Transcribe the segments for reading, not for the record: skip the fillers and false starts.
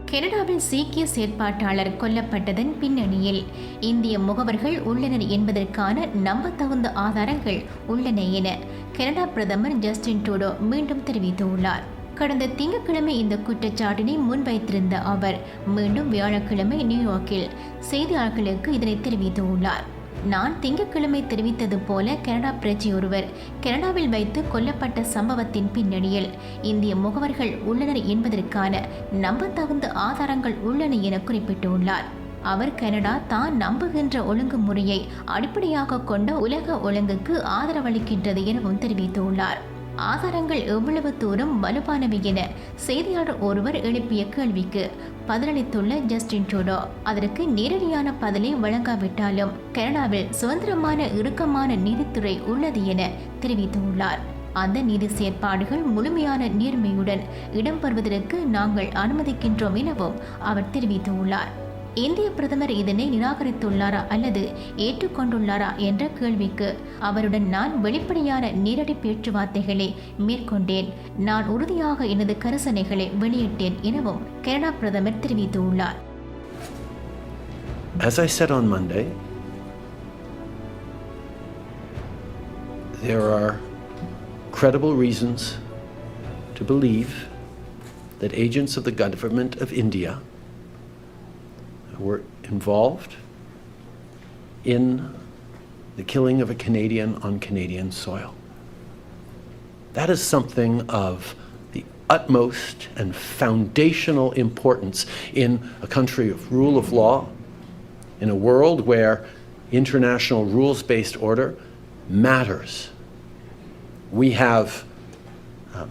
கனடாவில் சீக்கிய செயற்பாட்டாளர் கொல்லப்பட்டதன் பின்னணியில் இந்திய முகவர்கள் உள்ளனர் என்பதற்கான நம்பத்தகுந்த ஆதாரங்கள் உள்ளன என கனடா பிரதமர் ஜஸ்டின் ட்ரூடோ மீண்டும் தெரிவித்துள்ளார். கடந்த திங்கட்கிழமை இந்த குற்றச்சாட்டினை முன்வைத்திருந்த அவர் மீண்டும் வியாழக்கிழமை நியூயார்க்கில் செய்தியாளர்களுக்கு இதனை தெரிவித்துள்ளார். நான் திங்கட்கிழமை தெரிவித்தது போல கனடா பிரஜை ஒருவர் கனடாவில் வைத்து கொல்லப்பட்ட சம்பவத்தின் பின்னணியில் இந்திய முகவர்கள் உள்ளனர் என்பதற்கான நம்பத்தகுந்த ஆதாரங்கள் உள்ளன என குறிப்பிட்டுள்ளார். அவர் கனடா தான் நம்புகின்ற ஒழுங்குமுறையை அடிப்படையாக கொண்ட உலக ஒழுங்குக்கு ஆதரவளிக்கின்றது எனவும் தெரிவித்துள்ளார். ஆதாரங்கள் எவ்வளவு தூரம் வலுவானவை என செய்தியாளர் ஒருவர் எழுப்பிய கேள்விக்கு பதிலளித்துள்ள ஜஸ்டின் ட்ரூடோ அதற்கு நேரடியான பதிலை வழங்காவிட்டாலும் கனடாவில் சுதந்திரமான இறுக்கமான நீதித்துறை உள்ளது என தெரிவித்துள்ளார். அந்த நீதி செயற்பாடுகள் முழுமையான நேர்மையுடன் இடம்பெறுவதற்கு நாங்கள் அனுமதிக்கின்றோம் எனவும் அவர் தெரிவித்துள்ளார். இந்திய பிரதமர் இதனை நிராகரித்துள்ளாரா அல்லது ஏற்றுக்கொண்டுள்ளாரா என்ற கேள்விக்கு அவருடன் நான் வெளிப்படையான நேரடி பேச்சுவார்த்தைகளை மேற்கொண்டேன், நான் உறுதியாக எனது கரிசனைகளை வெளியிட்டேன் எனவும் கனடா பிரதமர் தெரிவித்துள்ளார். As I said on Monday, there are credible reasons to believe that agents of the government of India were involved in the killing of a Canadian on Canadian soil. That is something of the utmost and foundational importance in a country of rule of law, in a world where international rules-based order matters. We have a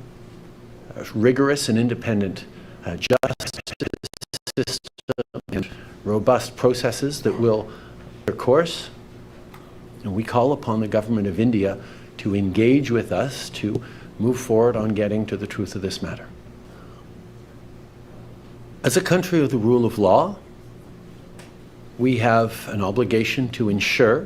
rigorous and independent justice system and robust processes that will their course, and we call upon the government of India to engage with us to move forward on getting to the truth of this matter. As a country of the rule of law, we have an obligation to ensure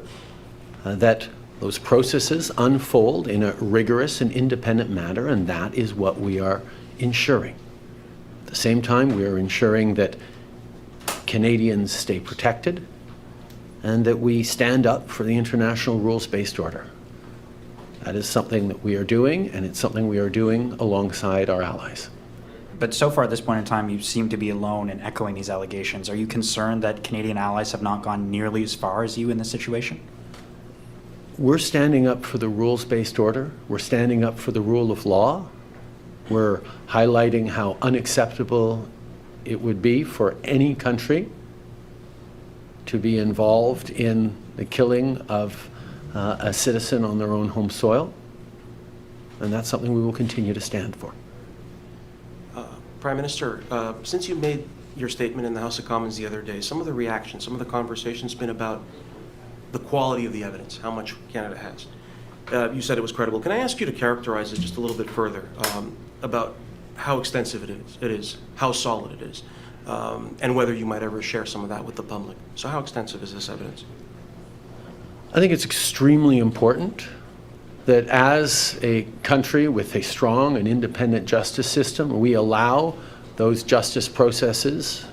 that those processes unfold in a rigorous and independent manner, and that is what we are ensuring. At the same time, we are ensuring that Canadians stay protected and that we stand up for the international rules-based order. That is something that we are doing, and it's something we are doing alongside our allies. But so far at this point in time, you seem to be alone in echoing these allegations. Are you concerned that Canadian allies have not gone nearly as far as you in this situation? We're standing up for the rules-based order. We're standing up for the rule of law. We're highlighting how unacceptable it would be for any country to be involved in the killing of a citizen on their own home soil, and that's something we will continue to stand for. Prime Minister, since you made your statement in the House of Commons the other day, some of the reactions, some of the conversation's been about the quality of the evidence, how much Canada has. You said it was credible. Can I ask you to characterize it just a little bit further about how extensive it is, how solid it is, and whether you might ever share some of that with the public. So how extensive is this evidence? I think it's extremely important that as a country with a strong and independent justice system, we allow those justice processes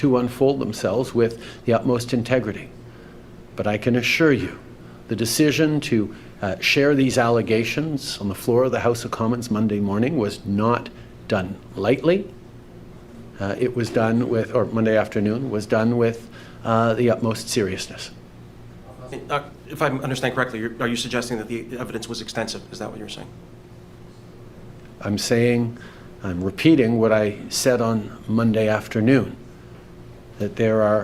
to unfold themselves with the utmost integrity. But I can assure you, the decision to share these allegations on the floor of the House of Commons Monday morning was not done lightly. It was done with, or Monday afternoon, was done with the utmost seriousness. If I understand correctly, are you suggesting that the evidence was extensive? Is that what you're saying? I'm repeating what I said on Monday afternoon, that there are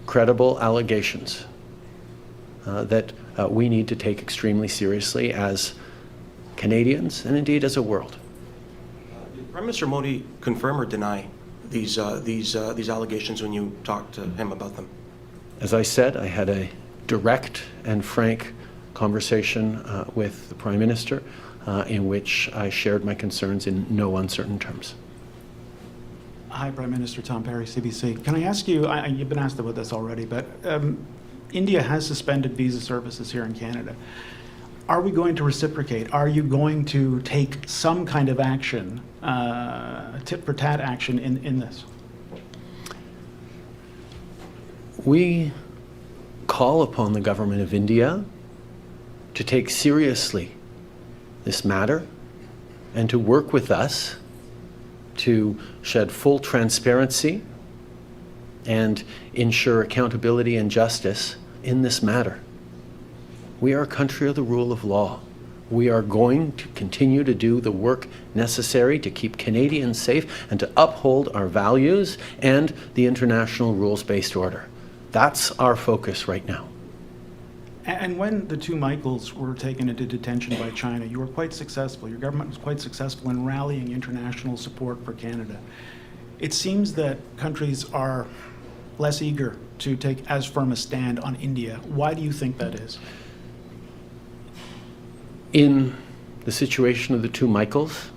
credible allegations that we need to take extremely seriously as Canadians and indeed as a world. Did Prime Minister Modi confirm or deny these allegations when you talked to him about them? As I said, I had a direct and frank conversation with the Prime Minister in which I shared my concerns in no uncertain terms. Hi, Prime Minister Tom Perry, CBC. Can I ask you, you've been asked about this already, but India has suspended visa services here in Canada. Are we going to reciprocate? Are you going to take some kind of action, tit for tat action in this? We call upon the government of India to take seriously this matter and to work with us to shed full transparency and ensure accountability and justice in this matter. We are a country of the rule of law. We are going to continue to do the work necessary to keep Canadians safe and to uphold our values and the international rules-based order. That's our focus right now. And when the two Michaels were taken into detention by China, you were quite successful. Your government was quite successful in rallying international support for Canada. It seems that countries are less eager to take as firm a stand on India. Why do you think that is? In the situation of the two Michaels,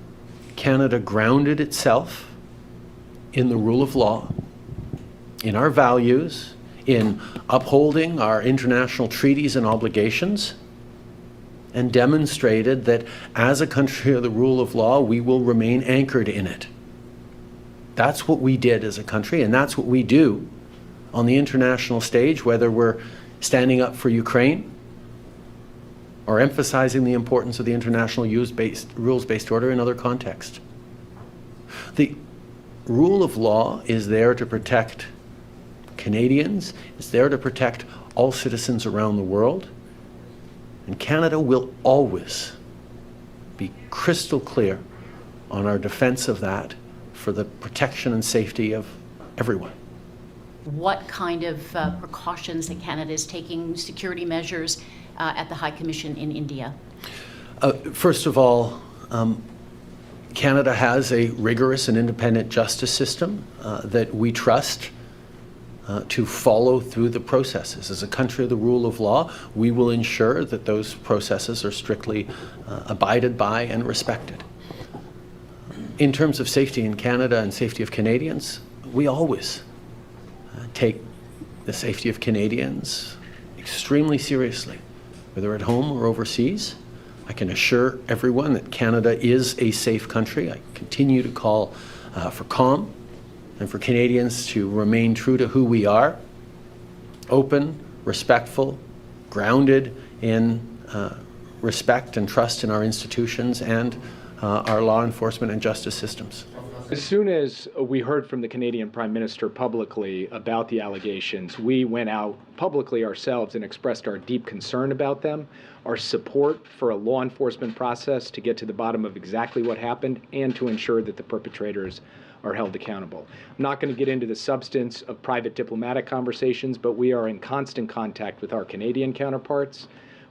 Canada grounded itself in the rule of law, in our values, in upholding our international treaties and obligations, and demonstrated that as a country of the rule of law, we will remain anchored in it. That's what we did as a country, and that's what we do on the international stage, whether we're standing up for Ukraine or emphasizing the importance of the international rules-based order in other contexts. The rule of law is there to protect Canadians, it's there to protect all citizens around the world, and Canada will always be crystal clear on our defense of that for the protection and safety of everyone. What kind of precautions that Canada is taking, security measures at the High Commission in India? First of all, Canada has a rigorous and independent justice system that we trust to follow through the processes. As a country of the rule of law, we will ensure that those processes are strictly abided by and respected. In terms of safety in Canada and safety of Canadians, we always take the safety of Canadians extremely seriously, whether at home or overseas. I can assure everyone that Canada is a safe country. I continue to call for calm and for Canadians to remain true to who we are, open, respectful, grounded in respect and trust in our institutions and our law enforcement and justice systems. As soon as we heard from the Canadian Prime Minister publicly about the allegations, we went out publicly ourselves and expressed our deep concern about them, our support for a law enforcement process to get to the bottom of exactly what happened and to ensure that the perpetrators are held accountable. I'm not going to get into the substance of private diplomatic conversations, but we are in constant contact with our Canadian counterparts.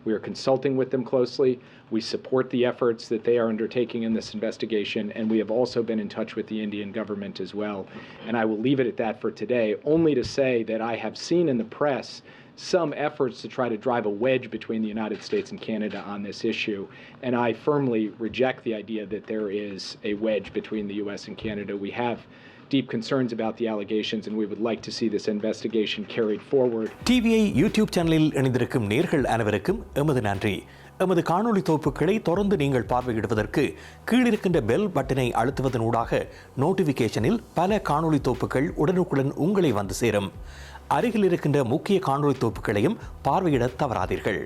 We are consulting with them closely. We support the efforts that they are undertaking in this investigation, and we have also been in touch with the Indian government as well. And I will leave it at that for today, only to say that I have seen in the press some efforts to try to drive a wedge between the United States and Canada on this issue, and I firmly reject the idea that there is a wedge between the U.S. and Canada. We have deep concerns about the allegations, and we would like to see this investigation carried forward. TVI YouTube சேனலில் இணைந்திருக்கும் நேயர்கள் அனைவருக்கும் எமது நன்றி. எமது காணொளி தொகுப்புகளை தொடர்ந்து நீங்கள் பார்வையிடுவதற்கு கீழிருக்கின்ற பெல் பட்டனை அழுத்துவதனூடாக நோட்டிஃபிகேஷனில் பல காணொளி தொகுப்புகள் உடனுக்குடன் உங்களை வந்து சேரும். அருகில் இருக்கின்ற முக்கிய காணொளி தொகுப்புகளையும் பார்வையிட தவறாதீர்கள்.